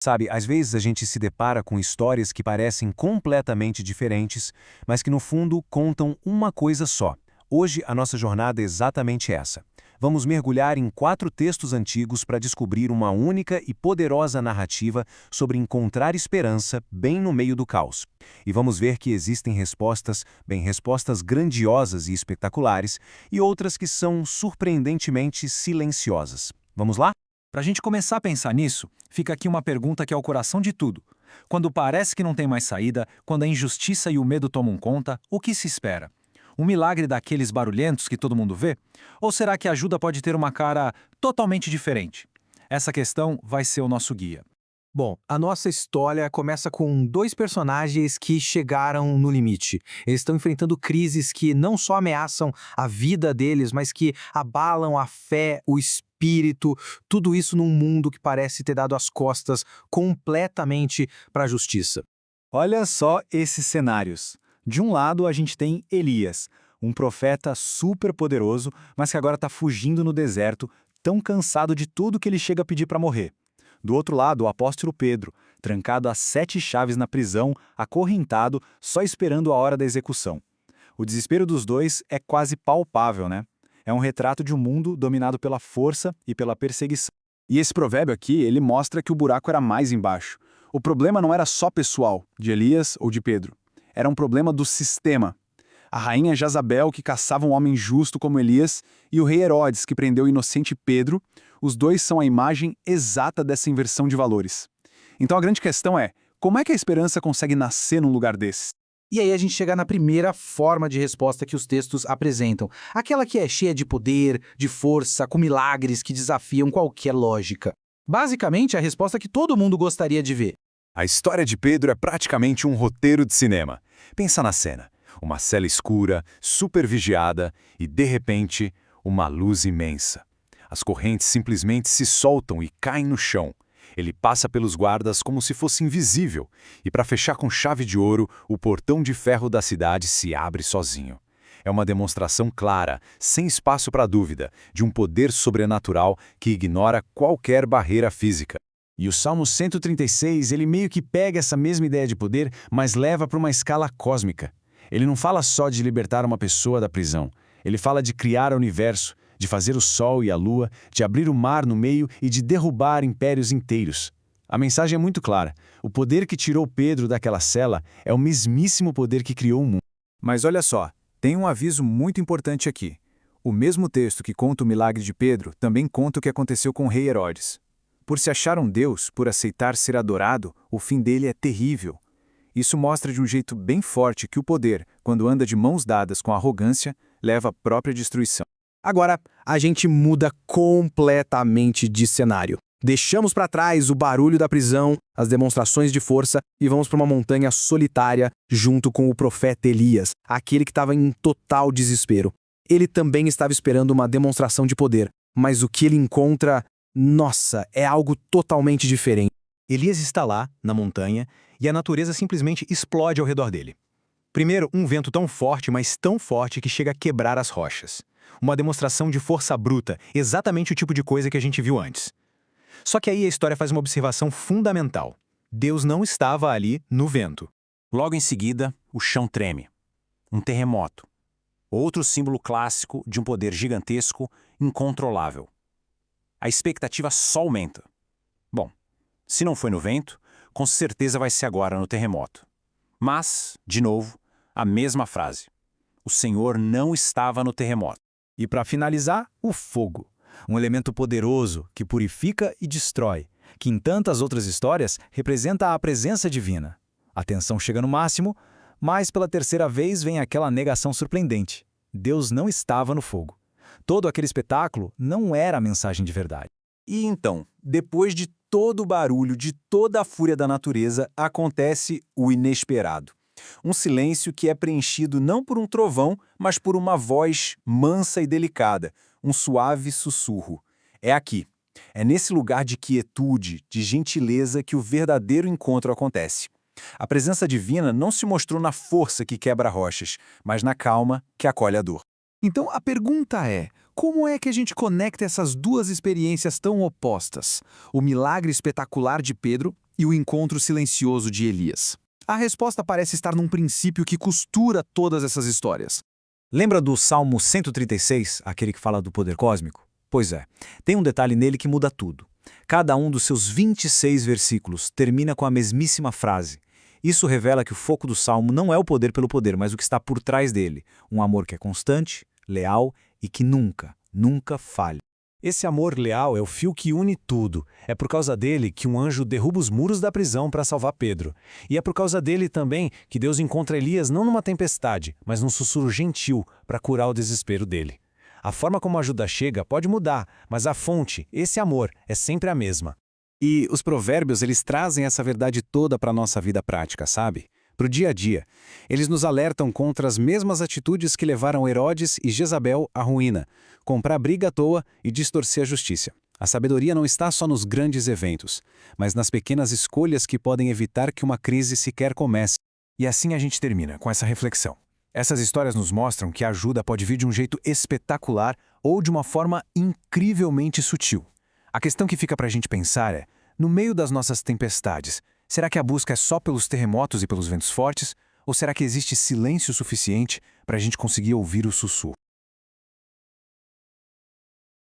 Sabe, às vezes a gente se depara com histórias que parecem completamente diferentes, mas que no fundo contam uma coisa só. Hoje a nossa jornada é exatamente essa. Vamos mergulhar em 4 textos antigos para descobrir uma única e poderosa narrativa sobre encontrar esperança bem no meio do caos. E vamos ver que existem respostas, respostas grandiosas e espetaculares, e outras que são surpreendentemente silenciosas. Vamos lá? Para a gente começar a pensar nisso, fica aqui uma pergunta que é o coração de tudo. Quando parece que não tem mais saída, quando a injustiça e o medo tomam conta, o que se espera? Um milagre daqueles barulhentos que todo mundo vê? Ou será que a ajuda pode ter uma cara totalmente diferente? Essa questão vai ser o nosso guia. Bom, a nossa história começa com 2 personagens que chegaram no limite. Eles estão enfrentando crises que não só ameaçam a vida deles, mas que abalam a fé, o espírito, tudo isso num mundo que parece ter dado as costas completamente para a justiça. Olha só esses cenários. De um lado, a gente tem Elias, um profeta super poderoso, mas que agora está fugindo no deserto, tão cansado de tudo que ele chega a pedir para morrer. Do outro lado, o apóstolo Pedro, trancado a 7 chaves na prisão, acorrentado, só esperando a hora da execução. O desespero dos dois é quase palpável, né? É um retrato de um mundo dominado pela força e pela perseguição. E esse provérbio aqui, ele mostra que o buraco era mais embaixo. O problema não era só pessoal, de Elias ou de Pedro. Era um problema do sistema. A rainha Jezabel, que caçava um homem justo como Elias, e o rei Herodes, que prendeu o inocente Pedro, os dois são a imagem exata dessa inversão de valores. Então a grande questão é, como é que a esperança consegue nascer num lugar desse? E aí a gente chega na primeira forma de resposta que os textos apresentam. Aquela que é cheia de poder, de força, com milagres que desafiam qualquer lógica. Basicamente, a resposta que todo mundo gostaria de ver. A história de Pedro é praticamente um roteiro de cinema. Pensa na cena. Uma cela escura, super vigiada e, de repente, uma luz imensa. As correntes simplesmente se soltam e caem no chão. Ele passa pelos guardas como se fosse invisível, e para fechar com chave de ouro, o portão de ferro da cidade se abre sozinho. É uma demonstração clara, sem espaço para dúvida, de um poder sobrenatural que ignora qualquer barreira física. E o Salmo 136, ele meio que pega essa mesma ideia de poder, mas leva para uma escala cósmica. Ele não fala só de libertar uma pessoa da prisão. Ele fala de criar o universo, de fazer o sol e a lua, de abrir o mar no meio e de derrubar impérios inteiros. A mensagem é muito clara. O poder que tirou Pedro daquela cela é o mesmíssimo poder que criou o mundo. Mas olha só, tem um aviso muito importante aqui. O mesmo texto que conta o milagre de Pedro também conta o que aconteceu com o rei Herodes. Por se achar um Deus, por aceitar ser adorado, o fim dele é terrível. Isso mostra de um jeito bem forte que o poder, quando anda de mãos dadas com arrogância, leva à própria destruição. Agora, a gente muda completamente de cenário. Deixamos para trás o barulho da prisão, as demonstrações de força e vamos para uma montanha solitária junto com o profeta Elias, aquele que estava em total desespero. Ele também estava esperando uma demonstração de poder, mas o que ele encontra, nossa, é algo totalmente diferente. Elias está lá, na montanha, e a natureza simplesmente explode ao redor dele. Primeiro, um vento tão forte, mas tão forte que chega a quebrar as rochas. Uma demonstração de força bruta, exatamente o tipo de coisa que a gente viu antes. Só que aí a história faz uma observação fundamental. Deus não estava ali no vento. Logo em seguida, o chão treme. Um terremoto. Outro símbolo clássico de um poder gigantesco, incontrolável. A expectativa só aumenta. Bom, se não foi no vento, com certeza vai ser agora no terremoto. Mas, de novo, a mesma frase. O Senhor não estava no terremoto. E para finalizar, o fogo. Um elemento poderoso que purifica e destrói, que em tantas outras histórias representa a presença divina. A tensão chega no máximo, mas pela terceira vez vem aquela negação surpreendente. Deus não estava no fogo. Todo aquele espetáculo não era a mensagem de verdade. E então, depois de todo o barulho, de toda a fúria da natureza, acontece o inesperado. Um silêncio que é preenchido não por um trovão, mas por uma voz mansa e delicada, um suave sussurro. É aqui. É nesse lugar de quietude, de gentileza, que o verdadeiro encontro acontece. A presença divina não se mostrou na força que quebra rochas, mas na calma que acolhe a dor. Então a pergunta é, como é que a gente conecta essas duas experiências tão opostas? O milagre espetacular de Pedro e o encontro silencioso de Elias? A resposta parece estar num princípio que costura todas essas histórias. Lembra do Salmo 136, aquele que fala do poder cósmico? Pois é, tem um detalhe nele que muda tudo. Cada um dos seus 26 versículos termina com a mesmíssima frase. Isso revela que o foco do Salmo não é o poder pelo poder, mas o que está por trás dele. Um amor que é constante, leal e que nunca, nunca falha. Esse amor leal é o fio que une tudo. É por causa dele que um anjo derruba os muros da prisão para salvar Pedro. E é por causa dele também que Deus encontra Elias não numa tempestade, mas num sussurro gentil para curar o desespero dele. A forma como a ajuda chega pode mudar, mas a fonte, esse amor, é sempre a mesma. E os provérbios, eles trazem essa verdade toda para a nossa vida prática, sabe? Para o dia a dia. Eles nos alertam contra as mesmas atitudes que levaram Herodes e Jezabel à ruína, comprar briga à toa e distorcer a justiça. A sabedoria não está só nos grandes eventos, mas nas pequenas escolhas que podem evitar que uma crise sequer comece. E assim a gente termina com essa reflexão. Essas histórias nos mostram que a ajuda pode vir de um jeito espetacular ou de uma forma incrivelmente sutil. A questão que fica para a gente pensar é, no meio das nossas tempestades, será que a busca é só pelos terremotos e pelos ventos fortes? Ou será que existe silêncio suficiente para a gente conseguir ouvir o sussurro?